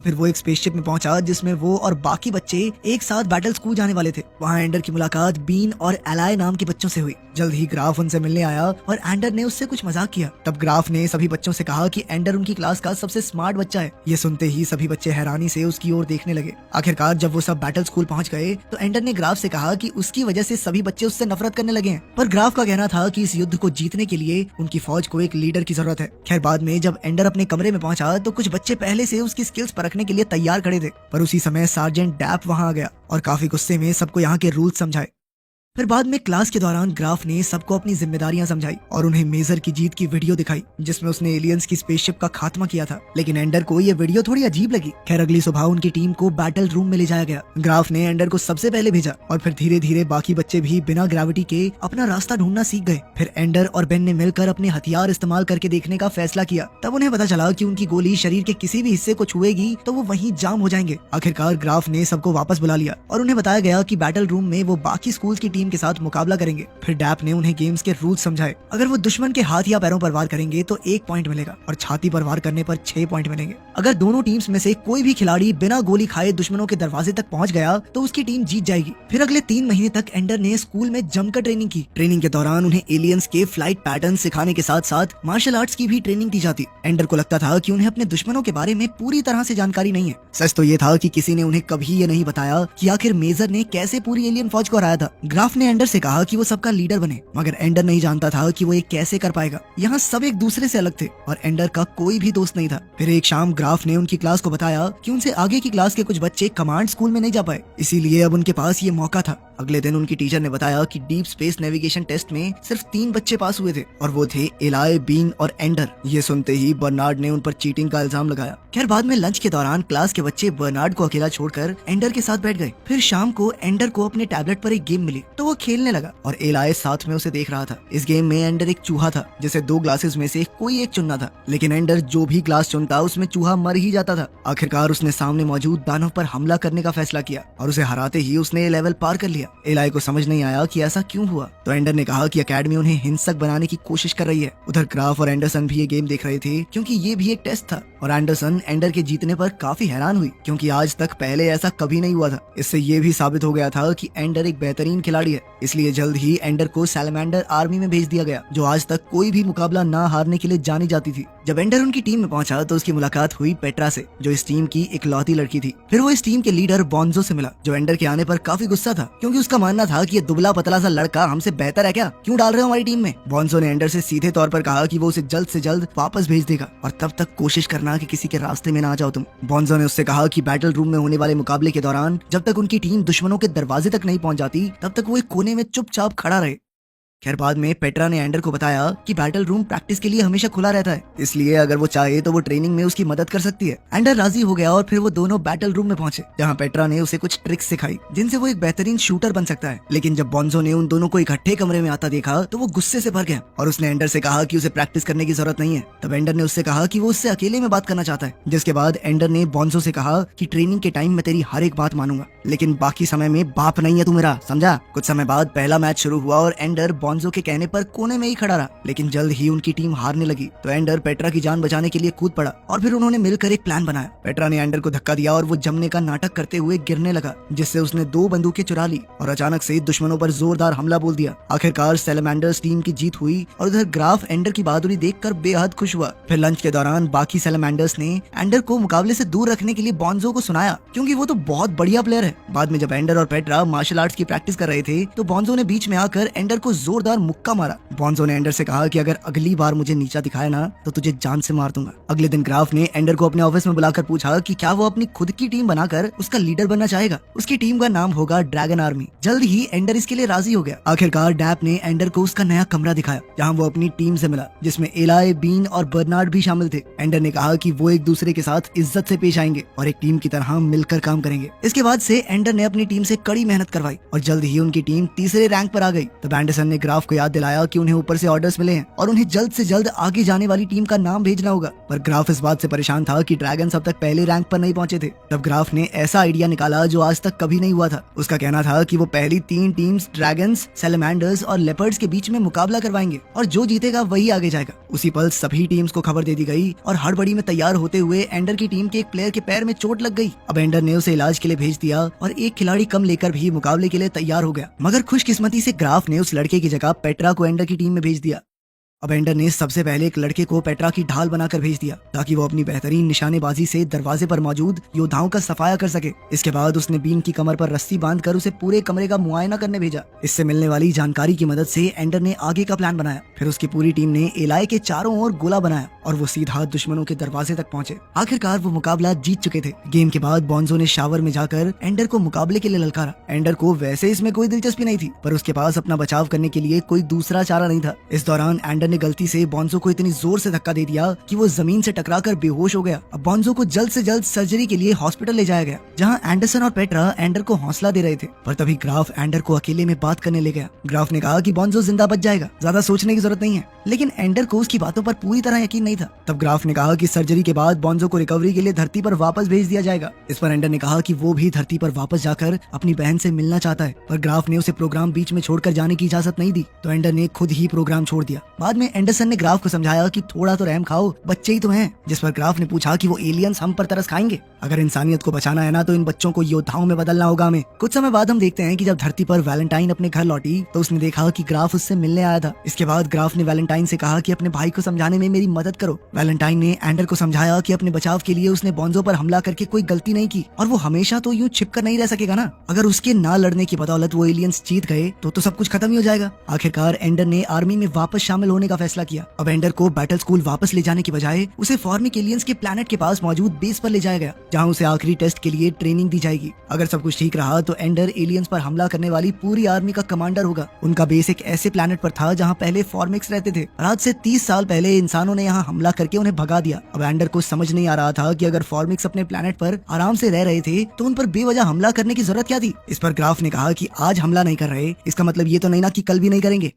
फिर वो एक स्पेसशिप में पहुंचा जिसमें वो और बाकी बच्चे एक साथ बैटल स्कूल जाने वाले थे। वहाँ एंडर की मुलाकात बीन और एलाय नाम के बच्चों से हुई। जल्द ही ग्राफ उनसे मिलने आया और एंडर ने उससे कुछ मजाक किया। तब ग्राफ ने सभी बच्चों से कहा कि एंडर उनकी क्लास का सबसे स्मार्ट बच्चा है। ये सुनते ही सभी बच्चे हैरानी से उसकी ओर देखने लगे। आखिरकार जब वो सब बैटल स्कूल पहुंच गए तो एंडर ने ग्राफ से कहा कि उसकी वजह से सभी बच्चे उससे नफरत करने लगे हैं। पर ग्राफ का कहना था कि इस युद्ध को जीतने के लिए उनकी फौज को एक लीडर की जरूरत है। खैर बाद में जब एंडर अपने कमरे में पहुंचा तो कुछ बच्चे पहले से उसकी स्किल्स परखने के लिए तैयार खड़े थे। पर उसी समय सार्जेंट डैप वहां आ गया और काफी गुस्से में सबको यहाँ के रूल्स समझाए। फिर बाद में क्लास के दौरान ग्राफ ने सबको अपनी जिम्मेदारियां समझाई और उन्हें मेजर की जीत की वीडियो दिखाई जिसमें उसने एलियंस की स्पेसशिप का खात्मा किया था। लेकिन एंडर को ये वीडियो थोड़ी अजीब लगी। खैर अगली सुबह उनकी टीम को बैटल रूम में ले जाया गया। ग्राफ ने एंडर को सबसे पहले भेजा और फिर धीरे धीरे बाकी बच्चे भी बिना ग्रेविटी के अपना रास्ता ढूंढना सीख गए। फिर एंडर और बेन ने मिलकर अपने हथियार इस्तेमाल करके देखने का फैसला किया। तब उन्हें पता चला कि उनकी गोली शरीर के किसी भी हिस्से को छुएगी तो वो वहीं जाम हो जाएंगे। आखिरकार ग्राफ ने सबको वापस बुला लिया और उन्हें बताया गया कि बैटल रूम में वो बाकी स्कूल की टीम के साथ मुकाबला करेंगे। फिर डैप ने उन्हें गेम्स के रूल्स समझाए। अगर वो दुश्मन के हाथ या पैरों पर वार करेंगे तो 1 पॉइंट मिलेगा और छाती पर वार करने पर 6 पॉइंट मिलेंगे। अगर दोनों टीम्स में से कोई भी खिलाड़ी बिना गोली खाए दुश्मनों के दरवाजे तक पहुंच गया तो उसकी टीम जीत जाएगी। फिर अगले 3 महीने तक एंडर ने स्कूल में जमकर ट्रेनिंग की। ट्रेनिंग के दौरान उन्हें एलियंस के फ्लाइट पैटर्न सिखाने के साथ साथ मार्शल आर्ट्स की भी ट्रेनिंग दी जाती। एंडर को लगता था कि उन्हें अपने दुश्मनों के बारे में पूरी तरह से जानकारी नहीं है। सच तो ये था कि किसी ने उन्हें कभी ये नहीं बताया कि आखिर मेजर ने कैसे पूरी एलियन फौज को हराया था। ग्राफ ने एंडर से कहा कि वो सबका लीडर बने, मगर एंडर नहीं जानता था कि वो ये कैसे कर पाएगा। यहाँ सब एक दूसरे से अलग थे और एंडर का कोई भी दोस्त नहीं था। फिर एक शाम ग्राफ ने उनकी क्लास को बताया कि उनसे आगे की क्लास के कुछ बच्चे कमांड स्कूल में नहीं जा पाए, इसीलिए अब उनके पास ये मौका था। अगले दिन उनकी टीचर ने बताया कि डीप स्पेस नेविगेशन टेस्ट में सिर्फ 3 बच्चे पास हुए थे और वो थे एलाय, बीन और एंडर। ये सुनते ही बर्नार्ड ने उन पर चीटिंग का इल्जाम लगाया। खैर बाद में लंच के दौरान क्लास के बच्चे बर्नार्ड को अकेला छोड़कर एंडर के साथ बैठ गए। फिर शाम को एंडर को अपने टैबलेट पर एक गेम मिली तो वो खेलने लगा और एलाय साथ में उसे देख रहा था। इस गेम में एंडर एक चूहा था जिसे 2 ग्लासेस में से कोई एक चुनना था, लेकिन एंडर जो भी ग्लास चुनता उसमें चूहा मर ही जाता था। आखिरकार उसने सामने मौजूद दानव पर हमला करने का फैसला किया और उसे हराते ही उसने ये लेवल पार कर लिया। एलाय को समझ नहीं आया कि ऐसा क्यों हुआ, तो एंडर ने कहा कि एकेडमी उन्हें हिंसक बनाने की कोशिश कर रही है। उधर ग्राफ और एंडरसन भी ये गेम देख रहे थे क्योंकि ये भी एक टेस्ट था और एंडरसन एंडर के जीतने पर काफी हैरान हुई क्योंकि आज तक पहले ऐसा कभी नहीं हुआ था। इससे ये भी साबित हो गया था कि एंडर एक बेहतरीन खिलाड़ी है, इसलिए जल्द ही एंडर को सैलमेंडर आर्मी में भेज दिया गया जो आज तक कोई भी मुकाबला ना हारने के लिए जानी जाती थी। जब एंडर उनकी टीम में पहुंचा तो उसकी मुलाकात हुई पेट्रा से, जो इस टीम की इकलौती लड़की थी। फिर वो इस टीम के लीडर बॉन्जो से मिला जो एंडर के आने पर काफी गुस्सा था क्योंकि उसका मानना था कि ये दुबला पतला सा लड़का हमसे बेहतर है क्या, क्यों डाल रहे हो हमारी टीम में। बॉन्जो ने एंडर से सीधे तौर पर कहा कि वो उसे जल्द से जल्द वापस भेज देगा और तब तक कोशिश करना कि किसी के रास्ते में ना आ जाओ तुम। बॉन्जो ने उससे कहा कि बैटल रूम में होने वाले मुकाबले के दौरान जब तक उनकी टीम दुश्मनों के दरवाजे तक नहीं पहुंच जाती तब तक वो एक कोने में चुपचाप खड़ा रहे। खैर बाद में पेट्रा ने एंडर को बताया कि बैटल रूम प्रैक्टिस के लिए हमेशा खुला रहता है, इसलिए अगर वो चाहे तो वो ट्रेनिंग में उसकी मदद कर सकती है। एंडर राजी हो गया और फिर वो दोनों बैटल रूम में पहुंचे जहां पेट्रा ने उसे कुछ ट्रिक्स सिखाई जिनसे वो एक बेहतरीन शूटर बन सकता है। लेकिन जब बॉन्जो ने उन दोनों को इकट्ठे कमरे में आता देखा तो वो गुस्से से भर गया और उसने एंडर से कहा कि उसे प्रैक्टिस करने की जरूरत नहीं है। तब एंडर ने उससे कहा कि वो उससे अकेले में बात करना चाहता है, जिसके बाद एंडर ने बॉन्जो से कहा कि ट्रेनिंग के टाइम में तेरी हर एक बात मानूंगा, लेकिन बाकी समय में बाप नहीं है तू मेरा, समझा। कुछ समय बाद पहला मैच शुरू हुआ और एंडर बॉन्जो के कहने पर कोने में ही खड़ा रहा, लेकिन जल्द ही उनकी टीम हारने लगी तो एंडर पेट्रा की जान बचाने के लिए कूद पड़ा और फिर उन्होंने मिलकर एक प्लान बनाया। पेट्रा ने एंडर को धक्का दिया और वो जमने का नाटक करते हुए गिरने लगा, जिससे उसने 2 बंदूकें चुरा ली और अचानक से दुश्मनों पर जोरदार हमला बोल दिया। आखिरकार सैलमेंडर्स टीम की जीत हुई और उधर ग्राफ एंडर की बहादुरी देखकर बेहद खुश हुआ। फिर लंच के दौरान बाकी सैलमेंडर्स ने एंडर को मुकाबले से दूर रखने के लिए बॉन्जो को सुनाया क्योंकि वो तो बहुत बढ़िया प्लेयर है। बाद में जब एंडर और पेट्रा मार्शल आर्ट्स की प्रैक्टिस कर रहे थे तो बॉन्जो ने बीच में आकर एंडर को जोरदार मुक्का मारा। बॉन्जो ने एंडर से कहा कि अगर अगली बार मुझे नीचा दिखाया ना तो तुझे जान से मार दूंगा। अगले दिन ग्राफ ने एंडर को अपने ऑफिस में बुलाकर पूछा कि क्या वो अपनी खुद की टीम बनाकर उसका लीडर बनना चाहेगा। उसकी टीम का नाम होगा ड्रैगन आर्मी। जल्द ही एंडर इसके लिए राजी हो गया। आखिरकार डैप ने एंडर को उसका नया कमरा दिखाया जहाँ वो अपनी टीम से मिला, जिसमें एलाय, बीन और बर्नार्ड भी शामिल थे। एंडर ने कहा कि वो एक दूसरे के साथ इज्जत से पेश आएंगे और एक टीम की तरह मिलकर काम करेंगे। इसके बाद से एंडर ने अपनी टीम से कड़ी मेहनत करवाई और जल्द ही उनकी टीम तीसरे रैंक पर आ गई। तब एंडरसन ने ग्राफ को याद दिलाया कि उन्हें ऊपर से ऑर्डर्स मिले हैं और उन्हें जल्द से जल्द आगे जाने वाली टीम का नाम भेजना होगा। पर ग्राफ इस बात से परेशान था कि ड्रैगन्स अब तक पहले रैंक पर नहीं पहुंचे थे। तब ग्राफ ने ऐसा आइडिया निकाला जो आज तक कभी नहीं हुआ था। उसका कहना था कि वो पहली 3 टीम्स ड्रैगन्स, सैलमेंडर्स और लेपर्ड्स के बीच में मुकाबला करवाएंगे और जो जीतेगा वही आगे जाएगा। उसी पल सभी टीम्स को खबर दे दी गई और हड़बड़ी में तैयार होते हुए एंडर की टीम के एक प्लेयर के पैर में चोट लग गई। अब एंडर ने उसे इलाज के लिए भेज दिया और एक खिलाड़ी कम लेकर भी मुकाबले के लिए तैयार हो गया। मगर खुशकिस्मती से ग्राफ ने उस लड़के की जगह पेट्रा को एंडर की टीम में भेज दिया। अब एंडर ने सबसे पहले एक लड़के को पेट्रा की ढाल बनाकर भेज दिया ताकि वो अपनी बेहतरीन निशानेबाजी से दरवाजे पर मौजूद योद्धाओं का सफाया कर सके। इसके बाद उसने बीन की कमर पर रस्सी बांधकर उसे पूरे कमरे का मुआयना करने भेजा। इससे मिलने वाली जानकारी की मदद से एंडर ने आगे का प्लान बनाया। फिर उसकी पूरी टीम ने एलाय के चारों ओर गोला बनाया और वो सीधा दुश्मनों के दरवाजे तक पहुंचे। आखिरकार वो मुकाबला जीत चुके थे। गेम के बाद बॉन्जो ने शावर में जाकर एंडर को मुकाबले के लिए ललकारा। एंडर को वैसे इसमें कोई दिलचस्पी नहीं थी, पर उसके पास अपना बचाव करने के लिए कोई दूसरा चारा नहीं था। इस दौरान एंडर ने गलती से बॉन्जो को इतनी जोर से धक्का दे दिया कि वो जमीन से टकराकर बेहोश हो गया। अब बॉन्जो को जल्द से जल्द सर्जरी के लिए हॉस्पिटल ले जाया गया, जहां एंडरसन और पेट्रा एंडर को हौसला दे रहे थे। पर तभी ग्राफ एंडर को अकेले में बात करने ले गया। ग्राफ ने कहा कि बॉन्जो जिंदा बच जाएगा, ज्यादा सोचने की जरूरत नहीं है। लेकिन एंडर को उसकी बातों पर पूरी तरह यकीन नहीं था। तब ग्राफ ने कहा कि सर्जरी के बाद बॉन्जो को रिकवरी के लिए धरती पर वापस भेज दिया जाएगा। इस पर एंडर ने कहा कि वो भी धरती पर वापस जाकर अपनी बहन से मिलना चाहता है, पर ग्राफ ने उसे प्रोग्राम बीच में छोड़कर जाने की इजाजत नहीं दी, तो एंडर ने खुद ही प्रोग्राम छोड़ दिया। बाद में एंडरसन ने ग्राफ को समझाया कि थोड़ा तो रहम खाओ, बच्चे ही तो हैं। जिस पर ग्राफ ने पूछा कि वो एलियंस हम पर तरस खाएंगे। अगर इंसानियत को बचाना है ना, तो इन बच्चों को योद्धाओं में बदलना होगा हमें। कुछ समय बाद हम देखते हैं कि जब धरती पर वैलेंटाइन अपने घर लौटी तो उसने देखा कि ग्राफ उससे मिलने आया था। इसके बाद ग्राफ ने वैलेंटाइन से कहा कि अपने भाई को समझाने में मेरी मदद करो। वैलेंटाइन ने एंडर को समझाया कि अपने बचाव के लिए उसने बॉन्जो पर हमला करके कोई गलती नहीं की और वो हमेशा तो यूं छिपकर नहीं रह सकेगा ना। अगर उसके ना लड़ने की बदौलत वो एलियंस जीत गए तो सब कुछ खत्म ही हो जाएगा। आखिरकार एंडर ने आर्मी में वापस शामिल होने का फैसला किया। अब एंडर को बैटल स्कूल वापस ले जाने की बजाय उसे फॉर्मिक एलियंस के प्लैनेट के पास मौजूद बेस पर ले जाया गया, जहां उसे आखिरी टेस्ट के लिए ट्रेनिंग दी जाएगी। अगर सब कुछ ठीक रहा तो एंडर एलियंस पर हमला करने वाली पूरी आर्मी का कमांडर होगा। उनका बेस एक ऐसे प्लैनेट पर था जहां पहले फॉर्मिक्स रहते थे और आज से 30 साल पहले इंसानों ने यहां हमला करके उन्हें भगा दिया। अब एंडर को समझ नहीं आ रहा था कि अगर फॉर्मिक्स अपने प्लैनेट पर आराम से रह रहे थे तो उन पर बेवजह हमला करने की जरूरत क्या थी। इस पर ग्राफ ने कहा कि आज हमला नहीं कर रहे, इसका मतलब ये तो नहीं ना कि कल भी नहीं करेंगे।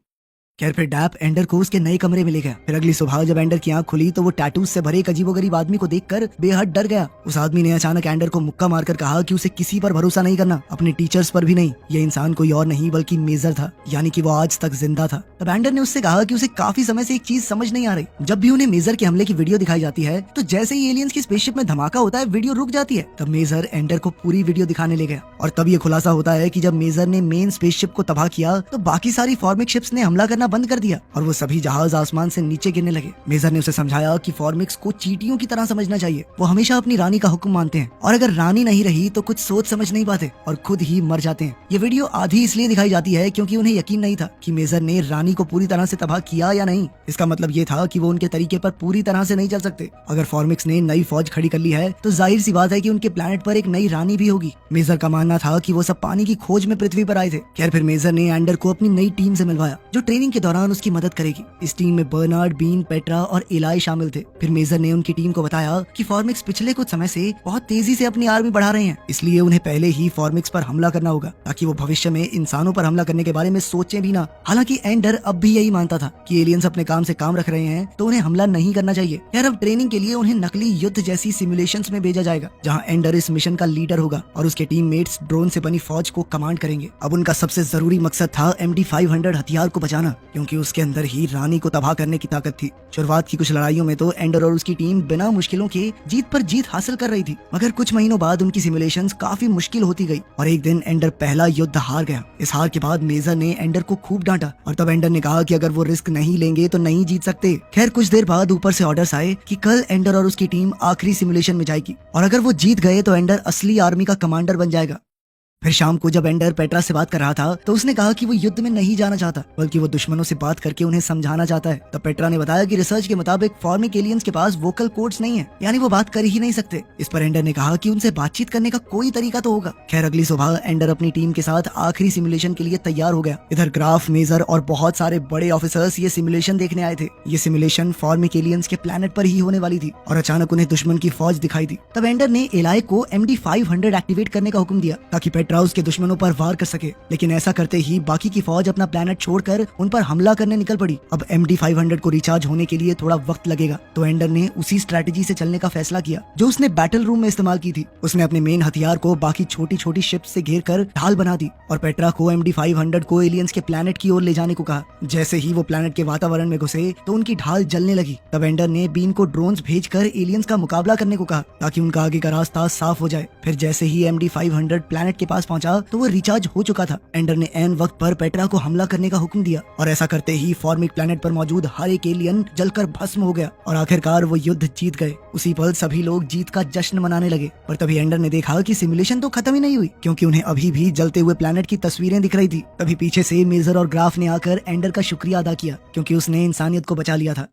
खैर फिर डैप एंडर को उसके नए कमरे में ले गया। फिर अगली सुबह जब एंडर की आंख खुली तो वो टैटूज से भरे एक अजीबोगरीब आदमी को देखकर बेहद डर गया। उस आदमी ने अचानक एंडर को मुक्का मारकर कहा कि उसे किसी पर भरोसा नहीं करना, अपने टीचर्स पर भी नहीं। ये इंसान कोई और नहीं बल्कि मेजर था, यानी कि वो आज तक जिंदा था। तब एंडर ने उससे कहा कि उसे काफी समय से एक चीज समझ नहीं आ रही। जब भी उन्हें मेजर के हमले की वीडियो दिखाई जाती है तो जैसे ही एलियंस की स्पेसशिप में धमाका होता है वीडियो रुक जाती है। तब मेजर एंडर को पूरी वीडियो दिखाने ले गया और तब ये खुलासा होता है कि जब मेजर ने मेन स्पेसशिप को तबाह किया तो बाकी सारी फॉर्मिक शिप्स ने हमला करना बंद कर दिया और वो सभी जहाज आसमान से नीचे गिरने लगे। मेजर ने उसे समझाया कि फॉर्मिक्स को चींटियों की तरह समझना चाहिए। वो हमेशा अपनी रानी का हुक्म मानते हैं और अगर रानी नहीं रही तो कुछ सोच समझ नहीं पाते और खुद ही मर जाते हैं। ये वीडियो आधी इसलिए दिखाई जाती है क्योंकि उन्हें यकीन नहीं था कि मेजर ने रानी को पूरी तरह से तबाह किया या नहीं। इसका मतलब ये था कि वो उनके तरीके पर पूरी तरह से नहीं चल सकते। अगर फॉर्मिक्स ने नई फौज खड़ी कर ली है तो जाहिर सी बात है कि उनके प्लैनेट पर एक नई रानी भी होगी। मेजर का मानना था कि वो सब पानी की खोज में पृथ्वी पर आए थे। खैर फिर मेजर ने एंडर को अपनी नई टीम से मिलवाया जो ट्रेनिंग के दौरान उसकी मदद करेगी। इस टीम में बर्नार्ड, बीन, पेट्रा और एलाई शामिल थे। फिर मेजर ने उनकी टीम को बताया कि फॉर्मिक्स पिछले कुछ समय से बहुत तेजी से अपनी आर्मी बढ़ा रहे हैं, इसलिए उन्हें पहले ही फॉर्मिक्स पर हमला करना होगा ताकि वो भविष्य में इंसानों पर हमला करने के बारे में सोचें भी ना। हालांकि एंडर अब भी यही मानता था कि एलियंस अपने काम से काम रख रहे हैं तो उन्हें हमला नहीं करना चाहिए। यार अब ट्रेनिंग के लिए उन्हें नकली युद्ध जैसी सिमुलेशंस में भेजा जाएगा जहां एंडर इस मिशन का लीडर होगा और उसके टीममेट्स ड्रोन से बनी फौज को कमांड करेंगे। अब उनका सबसे जरूरी मकसद था MD-500 हथियार को बचाना, क्योंकि उसके अंदर ही रानी को तबाह करने की ताकत थी। शुरुआत की कुछ लड़ाइयों में तो एंडर और उसकी टीम बिना मुश्किलों के जीत पर जीत हासिल कर रही थी, मगर कुछ महीनों बाद उनकी सिमुलेशंस काफी मुश्किल होती गई और एक दिन एंडर पहला युद्ध हार गया। इस हार के बाद मेजर ने एंडर को खूब डांटा और तब एंडर ने कहा कि अगर वो रिस्क नहीं लेंगे तो नहीं जीत सकते। खैर कुछ देर बाद ऊपर से ऑर्डर्स आए कि कल एंडर और उसकी टीम आखिरी सिमुलेशन में जाएगी और अगर वो जीत गए तो एंडर असली आर्मी का कमांडर बन जाएगा। फिर शाम को जब एंडर पेट्रा से बात कर रहा था तो उसने कहा कि वो युद्ध में नहीं जाना चाहता, बल्कि वो दुश्मनों से बात करके उन्हें समझाना चाहता है। तब पेट्रा ने बताया कि रिसर्च के मुताबिक फॉर्मिक एलियंस के पास वोकल कोड्स नहीं है, यानी वो बात कर ही नहीं सकते। इस पर एंडर ने कहा कि उनसे बातचीत करने का कोई तरीका तो होगा। खैर अगली सुबह एंडर अपनी टीम के साथ आखिरी सिमुलेशन के लिए तैयार हो गया। इधर ग्राफ, मेजर और बहुत सारे बड़े ऑफिसर्स ये सिमुलेशन देखने आए थे। ये सिमुलेशन फॉर्मिक एलियंस के प्लेनेट पर ही होने वाली थी और अचानक उन्हें दुश्मन की फौज दिखाई दी। तब एंडर ने एलाई को MD-500 एक्टिवेट करने का हुक्म दिया ताकि पेट्रा उसके दुश्मनों पर वार कर सके, लेकिन ऐसा करते ही बाकी की फौज अपना प्लेनेट छोड़कर उन पर हमला करने निकल पड़ी। अब MD-500 को रिचार्ज होने के लिए थोड़ा वक्त लगेगा, तो एंडर ने उसी स्ट्रेटेजी से चलने का फैसला किया जो उसने बैटल रूम में इस्तेमाल की थी। उसने अपने मेन हथियार को बाकी छोटी छोटी शिप से घेर कर ढाल बना दी और पेट्रा को MD-500 को एलियंस के प्लेनेट की ओर ले जाने को कहा। जैसे ही वो प्लेनेट के वातावरण में घुसे तो उनकी ढाल जलने लगी। तब एंडर ने बीन को ड्रोन्स भेजकर एलियंस का मुकाबला करने को कहा ताकि उनका आगे का रास्ता साफ हो जाए। फिर जैसे ही MD-500 प्लेनेट के पास पहुंचा तो वो रिचार्ज हो चुका था। एंडर ने ऐन वक्त पर पेट्रा को हमला करने का हुक्म दिया और ऐसा करते ही फॉर्मिक प्लेनेट पर मौजूद हर एक एलियन जलकर भस्म हो गया और आखिरकार वो युद्ध जीत गए। उसी पल सभी लोग जीत का जश्न मनाने लगे, पर तभी एंडर ने देखा कि सिमुलेशन तो खत्म ही नहीं हुई, क्योंकि उन्हें अभी भी जलते हुए प्लेनेट की तस्वीरें दिख रही थी। तभी पीछे से मेजर और ग्राफ ने आकर एंडर का शुक्रिया अदा किया, क्योंकि उसने इंसानियत को बचा लिया था।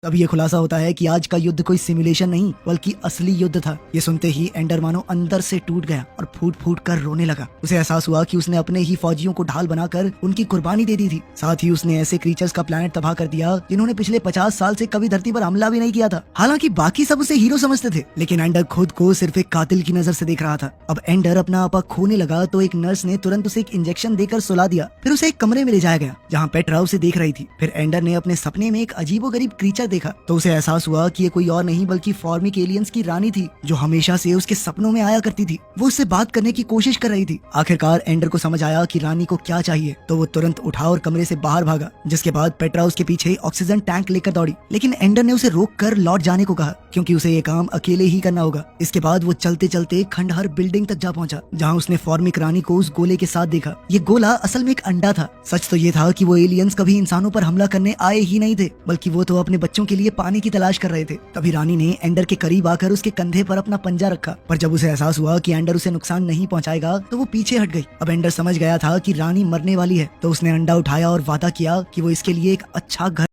तब ये खुलासा होता है कि आज का युद्ध कोई सिमुलेशन नहीं बल्कि असली युद्ध था। ये सुनते ही एंडर मानो अंदर से टूट गया और फूट फूट कर रोने लगा। उसे एहसास हुआ कि उसने अपने ही फौजियों को ढाल बनाकर उनकी कुर्बानी दे दी थी। साथ ही उसने ऐसे क्रीचर्स का प्लेनेट तबाह कर दिया जिन्होंने पिछले 50 साल से कभी धरती पर हमला भी नहीं किया था। हालांकि बाकी सब उसे हीरो समझते थे, लेकिन एंडर खुद को सिर्फ एक कातिल की नजर से देख रहा था। अब एंडर अपना आपा खोने लगा तो एक नर्स ने तुरंत उसे एक इंजेक्शन देकर सुला दिया। फिर उसे एक कमरे में ले जाया गया जहाँ पेट्रा उसे देख रही थी। फिर एंडर ने अपने सपने में एक अजीबोगरीब क्रीचर देखा तो उसे एहसास हुआ कि ये कोई और नहीं बल्कि फॉर्मिक एलियंस की रानी थी, जो हमेशा से उसके सपनों में आया करती थी। वो उससे बात करने की कोशिश कर रही थी। आखिरकार एंडर को समझ आया कि रानी को क्या चाहिए, तो वो तुरंत उठा और कमरे से बाहर भागा, जिसके बाद पेट्रा उसके पीछे ऑक्सीजन टैंक लेकर दौड़ी। लेकिन एंडर ने उसे रोक कर लौट जाने को कहा, क्योंकि उसे ये काम अकेले ही करना होगा। इसके बाद वो चलते चलते खंडहर बिल्डिंग तक जा पहुंचा, जहाँ उसने फॉर्मिक रानी को उस गोले के साथ देखा। ये गोला असल में एक अंडा था। सच तो ये था कि वो एलियंस कभी इंसानों पर हमला करने आए ही नहीं थे, बल्कि वो तो अपने बच्चों के लिए पानी की तलाश कर रहे थे। तभी रानी ने एंडर के करीब आकर उसके कंधे पर अपना पंजा रखा, पर जब उसे एहसास हुआ कि एंडर उसे नुकसान नहीं पहुंचाएगा तो वो पीछे हट गई। अब एंडर समझ गया था कि रानी मरने वाली है, तो उसने अंडा उठाया और वादा किया कि वो इसके लिए एक अच्छा घर